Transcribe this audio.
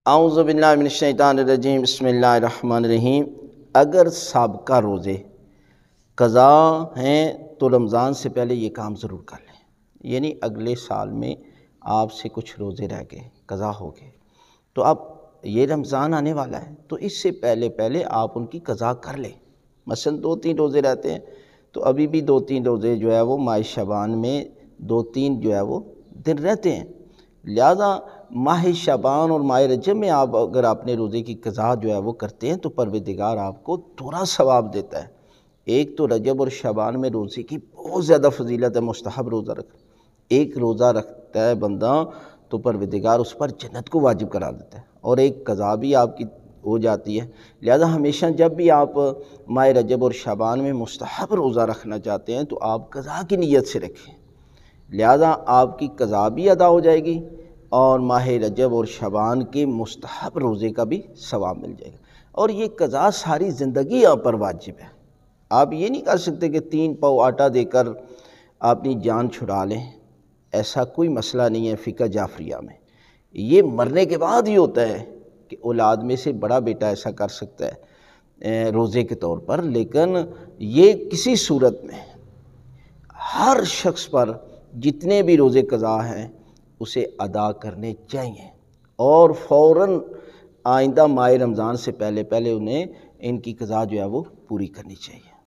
اعوذ باللہ من الشیطان الرجیم، بسم اللہ الرحمن الرحیم۔ اگر سابقہ روزے قضا ہیں تو رمضان سے پہلے یہ کام ضرور کر لیں، یعنی اگلے سال میں آپ سے کچھ روزے رہ گئے، قضا ہو گئے، تو اب یہ رمضان آنے والا ہے تو اس سے پہلے آپ ان کی قضا کر لیں۔ مثلا 2-3 روزے رہتے ہیں تو ابھی بھی 2-3 روزے جو ہے وہ ماہ شعبان میں 2-3 جو ہے وہ دن رہتے ہیں، لہذا ماہ شعبان اور ماہ رجب میں آپ اگر اپنے روزے کی قضا جو ہے وہ کرتے ہیں تو پروردگار آپ کو دوہرا ثواب دیتا ہے۔ ایک تو رجب اور شعبان میں روزے کی بہت زیادہ فضیلت ہے، مستحب روزہ رکھنا۔ ایک روزہ رکھتا ہے بندہ تو پروردگار اس پر جنت کو واجب قرار دیتا ہے، اور ایک قضا بھی آپ کی ہو جاتی ہے۔ لہذا ہمیشہ جب بھی آپ ماہ رجب اور شعبان میں مستحب روزہ رکھنا چاہتے ہیں تو آپ قضا کی نیت سے رکھیں، لہذا آپ کی قضا بھی ادا ہو جائے گی اور ماہ رجب اور شعبان کے مستحب روزے کا بھی ثواب مل جائے گا، اور یہ قضا ساری زندگی آپ پر واجب ہے۔ آپ یہ نہیں کر سکتے کہ 3 پاؤ آٹا دے کر اپنی جان چھڑا لیں، ایسا کوئی مسئلہ نہیں ہے فقہ جعفریہ میں۔ یہ مرنے کے بعد ہی ہوتا ہے کہ اولاد میں سے بڑا بیٹا ایسا کر سکتا ہے روزے کے طور پر، لیکن یہ کسی صورت میں ہر شخص پر جتنے بھی روزے قضا ہیں اسے ادا کرنے چاہیے، اور فوراً آئندہ ماہ رمضان سے پہلے انہیں ان کی قضا جو ہے وہ پوری کرنی چاہیے۔